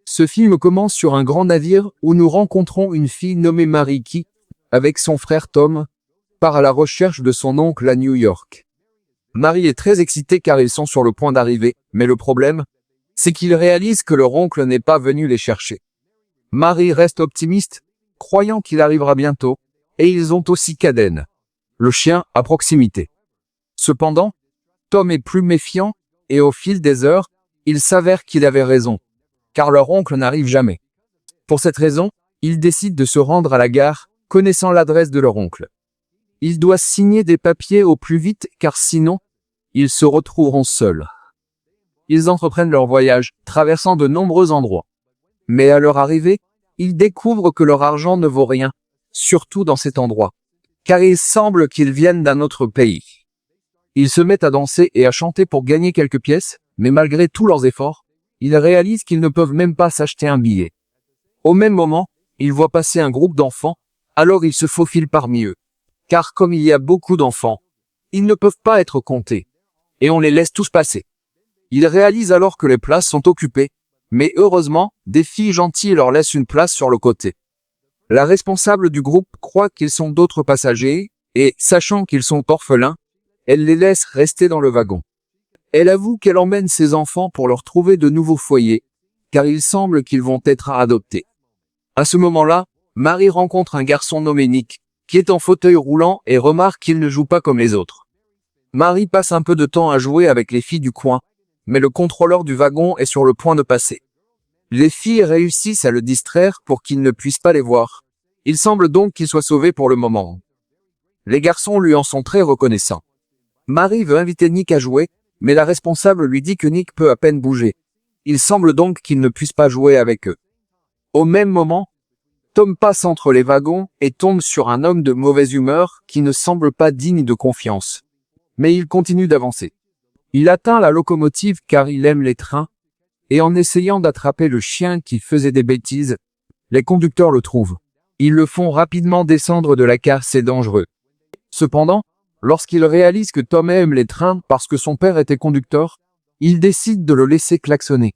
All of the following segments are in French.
Ce film commence sur un grand navire où nous rencontrons une fille nommée Marie qui, avec son frère Tom, part à la recherche de son oncle à New York. Marie est très excitée car ils sont sur le point d'arriver, mais le problème, c'est qu'ils réalisent que leur oncle n'est pas venu les chercher. Marie reste optimiste, croyant qu'il arrivera bientôt, et ils ont aussi Caden, le chien, à proximité. Cependant, Tom est plus méfiant, et au fil des heures, il s'avère qu'il avait raison, car leur oncle n'arrive jamais. Pour cette raison, ils décident de se rendre à la gare, connaissant l'adresse de leur oncle. Ils doivent signer des papiers au plus vite, car sinon, ils se retrouveront seuls. Ils entreprennent leur voyage, traversant de nombreux endroits. Mais à leur arrivée, ils découvrent que leur argent ne vaut rien, surtout dans cet endroit, car il semble qu'ils viennent d'un autre pays. Ils se mettent à danser et à chanter pour gagner quelques pièces, mais malgré tous leurs efforts, ils réalisent qu'ils ne peuvent même pas s'acheter un billet. Au même moment, ils voient passer un groupe d'enfants, alors ils se faufilent parmi eux. Car comme il y a beaucoup d'enfants, ils ne peuvent pas être comptés, et on les laisse tous passer. Ils réalisent alors que les places sont occupées, mais heureusement, des filles gentilles leur laissent une place sur le côté. La responsable du groupe croit qu'ils sont d'autres passagers, et, sachant qu'ils sont orphelins, elle les laisse rester dans le wagon. Elle avoue qu'elle emmène ses enfants pour leur trouver de nouveaux foyers, car il semble qu'ils vont être adoptés. À ce moment-là, Marie rencontre un garçon nommé Nick, qui est en fauteuil roulant et remarque qu'il ne joue pas comme les autres. Marie passe un peu de temps à jouer avec les filles du coin, mais le contrôleur du wagon est sur le point de passer. Les filles réussissent à le distraire pour qu'il ne puisse pas les voir. Il semble donc qu'il soit sauvé pour le moment. Les garçons lui en sont très reconnaissants. Marie veut inviter Nick à jouer, mais la responsable lui dit que Nick peut à peine bouger. Il semble donc qu'il ne puisse pas jouer avec eux. Au même moment, Tom passe entre les wagons et tombe sur un homme de mauvaise humeur qui ne semble pas digne de confiance. Mais il continue d'avancer. Il atteint la locomotive car il aime les trains, et en essayant d'attraper le chien qui faisait des bêtises, les conducteurs le trouvent. Ils le font rapidement descendre de la case, c'est dangereux. Cependant, lorsqu'il réalise que Tom aime les trains parce que son père était conducteur, il décide de le laisser klaxonner.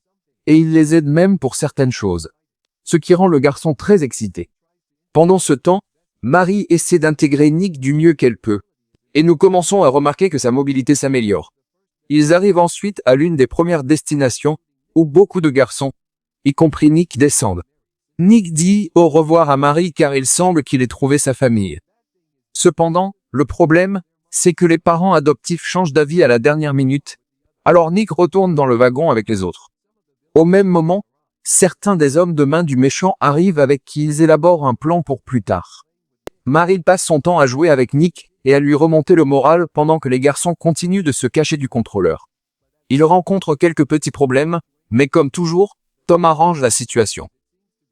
Et il les aide même pour certaines choses. Ce qui rend le garçon très excité. Pendant ce temps, Marie essaie d'intégrer Nick du mieux qu'elle peut. Et nous commençons à remarquer que sa mobilité s'améliore. Ils arrivent ensuite à l'une des premières destinations, où beaucoup de garçons, y compris Nick, descendent. Nick dit au revoir à Marie car il semble qu'il ait trouvé sa famille. Cependant, le problème, c'est que les parents adoptifs changent d'avis à la dernière minute, alors Nick retourne dans le wagon avec les autres. Au même moment, certains des hommes de main du méchant arrivent avec qui ils élaborent un plan pour plus tard. Marie passe son temps à jouer avec Nick et à lui remonter le moral pendant que les garçons continuent de se cacher du contrôleur. Ils rencontrent quelques petits problèmes, mais comme toujours, Tom arrange la situation.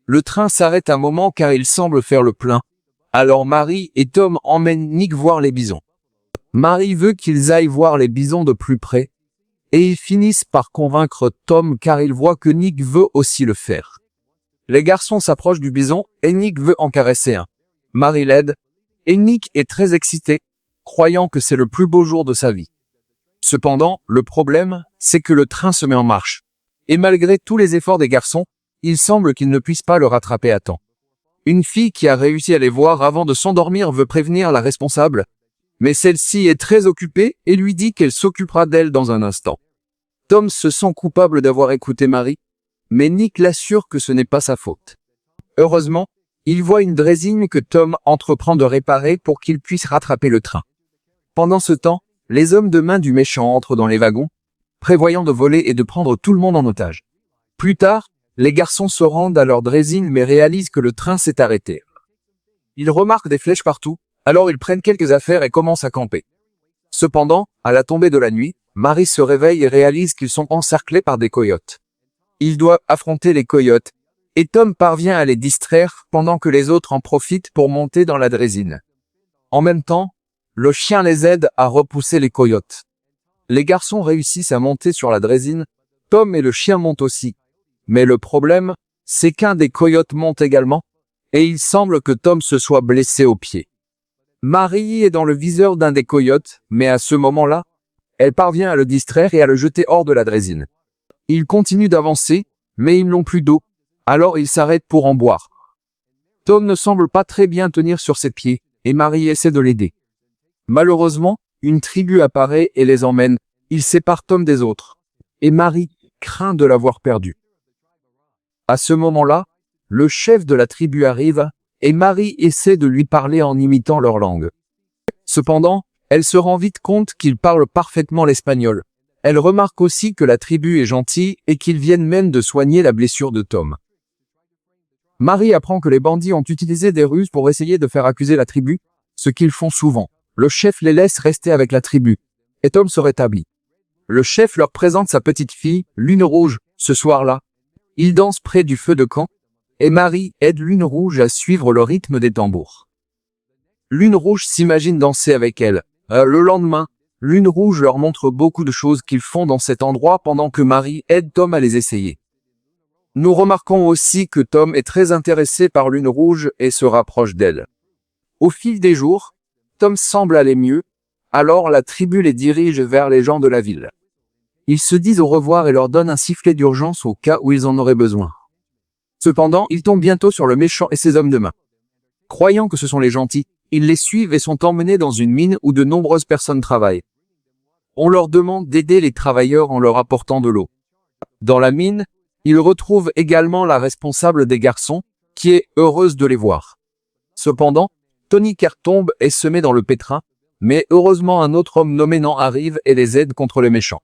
Le train s'arrête un moment car il semble faire le plein. Alors Marie et Tom emmènent Nick voir les bisons. Marie veut qu'ils aillent voir les bisons de plus près, et ils finissent par convaincre Tom car ils voient que Nick veut aussi le faire. Les garçons s'approchent du bison et Nick veut en caresser un. Marie l'aide, et Nick est très excité, croyant que c'est le plus beau jour de sa vie. Cependant, le problème, c'est que le train se met en marche. Et malgré tous les efforts des garçons, il semble qu'ils ne puissent pas le rattraper à temps. Une fille qui a réussi à les voir avant de s'endormir veut prévenir la responsable, mais celle-ci est très occupée et lui dit qu'elle s'occupera d'elle dans un instant. Tom se sent coupable d'avoir écouté Marie, mais Nick l'assure que ce n'est pas sa faute. Heureusement, il voit une draisine que Tom entreprend de réparer pour qu'il puisse rattraper le train. Pendant ce temps, les hommes de main du méchant entrent dans les wagons, prévoyant de voler et de prendre tout le monde en otage. Plus tard, les garçons se rendent à leur draisine mais réalisent que le train s'est arrêté. Ils remarquent des flèches partout, alors ils prennent quelques affaires et commencent à camper. Cependant, à la tombée de la nuit, Marie se réveille et réalise qu'ils sont encerclés par des coyotes. Ils doivent affronter les coyotes, et Tom parvient à les distraire pendant que les autres en profitent pour monter dans la draisine. En même temps, le chien les aide à repousser les coyotes. Les garçons réussissent à monter sur la draisine, Tom et le chien montent aussi. Mais le problème, c'est qu'un des coyotes monte également, et il semble que Tom se soit blessé au pied. Marie est dans le viseur d'un des coyotes, mais à ce moment-là, elle parvient à le distraire et à le jeter hors de la draisine. Ils continuent d'avancer, mais ils n'ont plus d'eau, Alors il s'arrête pour en boire. Tom ne semble pas très bien tenir sur ses pieds, et Marie essaie de l'aider. Malheureusement, une tribu apparaît et les emmène. Il sépare Tom des autres. Et Marie craint de l'avoir perdu. À ce moment-là, le chef de la tribu arrive, et Marie essaie de lui parler en imitant leur langue. Cependant, elle se rend vite compte qu'il parle parfaitement l'espagnol. Elle remarque aussi que la tribu est gentille et qu'ils viennent même de soigner la blessure de Tom. Marie apprend que les bandits ont utilisé des ruses pour essayer de faire accuser la tribu, ce qu'ils font souvent. Le chef les laisse rester avec la tribu, et Tom se rétablit. Le chef leur présente sa petite fille, Lune Rouge, ce soir-là. Ils dansent près du feu de camp, et Marie aide Lune Rouge à suivre le rythme des tambours. Lune Rouge s'imagine danser avec elle. Le lendemain, Lune Rouge leur montre beaucoup de choses qu'ils font dans cet endroit pendant que Marie aide Tom à les essayer. Nous remarquons aussi que Tom est très intéressé par Lune Rouge et se rapproche d'elle. Au fil des jours, Tom semble aller mieux, alors la tribu les dirige vers les gens de la ville. Ils se disent au revoir et leur donnent un sifflet d'urgence au cas où ils en auraient besoin. Cependant, ils tombent bientôt sur le méchant et ses hommes de main. Croyant que ce sont les gentils, ils les suivent et sont emmenés dans une mine où de nombreuses personnes travaillent. On leur demande d'aider les travailleurs en leur apportant de l'eau. Dans la mine, ils retrouvent également la responsable des garçons, qui est heureuse de les voir. Cependant, Tony Kerr tombe et se met dans le pétrin, mais heureusement un autre homme nommé Nan arrive et les aide contre les méchants.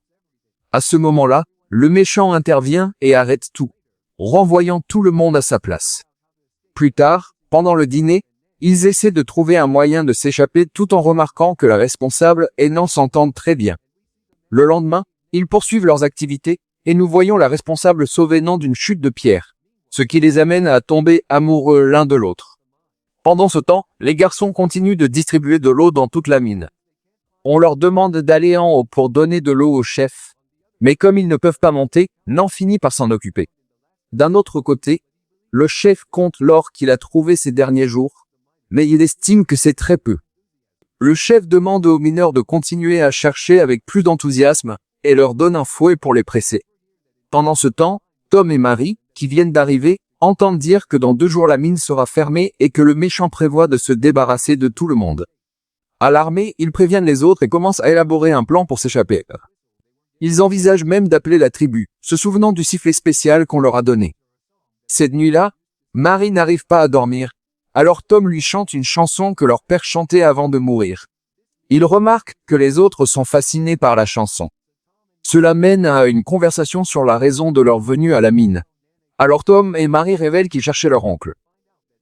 À ce moment-là, le méchant intervient et arrête tout, renvoyant tout le monde à sa place. Plus tard, pendant le dîner, ils essaient de trouver un moyen de s'échapper tout en remarquant que la responsable et Nan s'entendent très bien. Le lendemain, ils poursuivent leurs activités, et nous voyons la responsable sauver Nan d'une chute de pierre, ce qui les amène à tomber amoureux l'un de l'autre. Pendant ce temps, les garçons continuent de distribuer de l'eau dans toute la mine. On leur demande d'aller en haut pour donner de l'eau au chef, mais comme ils ne peuvent pas monter, Nan finit par s'en occuper. D'un autre côté, le chef compte l'or qu'il a trouvé ces derniers jours, mais il estime que c'est très peu. Le chef demande aux mineurs de continuer à chercher avec plus d'enthousiasme et leur donne un fouet pour les presser. Pendant ce temps, Tom et Marie, qui viennent d'arriver, entendent dire que dans 2 jours la mine sera fermée et que le méchant prévoit de se débarrasser de tout le monde. Alarmés, ils préviennent les autres et commencent à élaborer un plan pour s'échapper. Ils envisagent même d'appeler la tribu, se souvenant du sifflet spécial qu'on leur a donné. Cette nuit-là, Marie n'arrive pas à dormir, alors Tom lui chante une chanson que leur père chantait avant de mourir. Il remarque que les autres sont fascinés par la chanson. Cela mène à une conversation sur la raison de leur venue à la mine. Alors Tom et Marie révèlent qu'ils cherchaient leur oncle.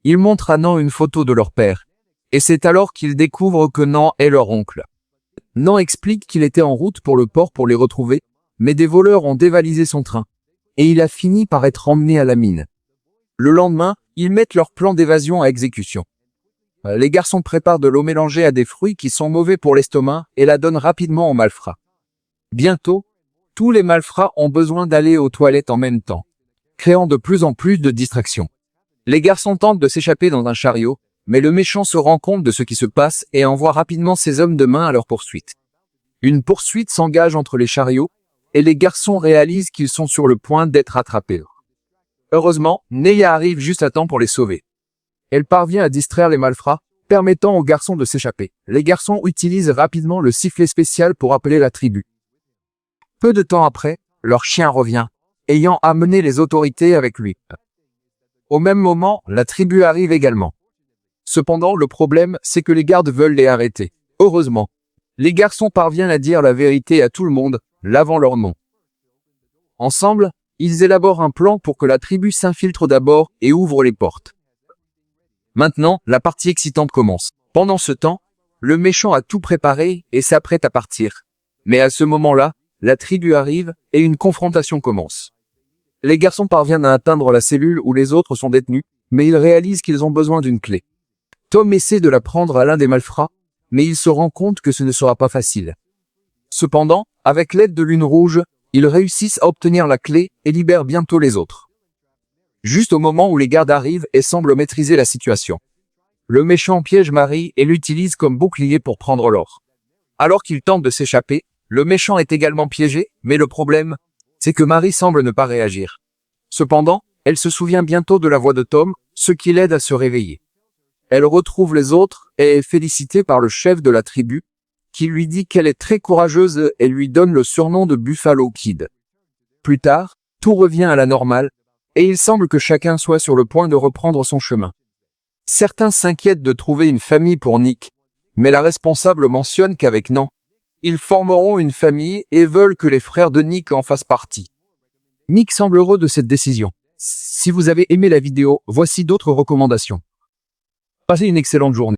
Ils montrent à Nan une photo de leur père, et c'est alors qu'ils découvrent que Nan est leur oncle. Nan explique qu'il était en route pour le port pour les retrouver, mais des voleurs ont dévalisé son train, et il a fini par être emmené à la mine. Le lendemain, ils mettent leur plan d'évasion à exécution. Les garçons préparent de l'eau mélangée à des fruits qui sont mauvais pour l'estomac et la donnent rapidement aux malfrats. Bientôt, tous les malfrats ont besoin d'aller aux toilettes en même temps, créant de plus en plus de distractions. Les garçons tentent de s'échapper dans un chariot, mais le méchant se rend compte de ce qui se passe et envoie rapidement ses hommes de main à leur poursuite. Une poursuite s'engage entre les chariots, et les garçons réalisent qu'ils sont sur le point d'être attrapés. Heureusement, Neya arrive juste à temps pour les sauver. Elle parvient à distraire les malfrats, permettant aux garçons de s'échapper. Les garçons utilisent rapidement le sifflet spécial pour appeler la tribu. Peu de temps après, leur chien revient, ayant amené les autorités avec lui. Au même moment, la tribu arrive également. Cependant, le problème, c'est que les gardes veulent les arrêter. Heureusement, les garçons parviennent à dire la vérité à tout le monde, lavant leur nom. Ensemble, ils élaborent un plan pour que la tribu s'infiltre d'abord et ouvre les portes. Maintenant, la partie excitante commence. Pendant ce temps, le méchant a tout préparé et s'apprête à partir. Mais à ce moment-là, la tribu arrive et une confrontation commence. Les garçons parviennent à atteindre la cellule où les autres sont détenus, mais ils réalisent qu'ils ont besoin d'une clé. Tom essaie de la prendre à l'un des malfrats, mais il se rend compte que ce ne sera pas facile. Cependant, avec l'aide de Lune Rouge, ils réussissent à obtenir la clé et libèrent bientôt les autres. Juste au moment où les gardes arrivent et semblent maîtriser la situation. Le méchant piège Marie et l'utilise comme bouclier pour prendre l'or. Alors qu'il tente de s'échapper, le méchant est également piégé, mais le problème, c'est que Marie semble ne pas réagir. Cependant, Elle se souvient bientôt de la voix de Tom, ce qui l'aide à se réveiller. Elle retrouve les autres et est félicitée par le chef de la tribu, qui lui dit qu'elle est très courageuse et lui donne le surnom de Buffalo Kid. Plus tard, tout revient à la normale, et il semble que chacun soit sur le point de reprendre son chemin. Certains s'inquiètent de trouver une famille pour Nick, mais la responsable mentionne qu'avec Nan, ils formeront une famille et veulent que les frères de Nick en fassent partie. Nick semble heureux de cette décision. Si vous avez aimé la vidéo, voici d'autres recommandations. Passez une excellente journée.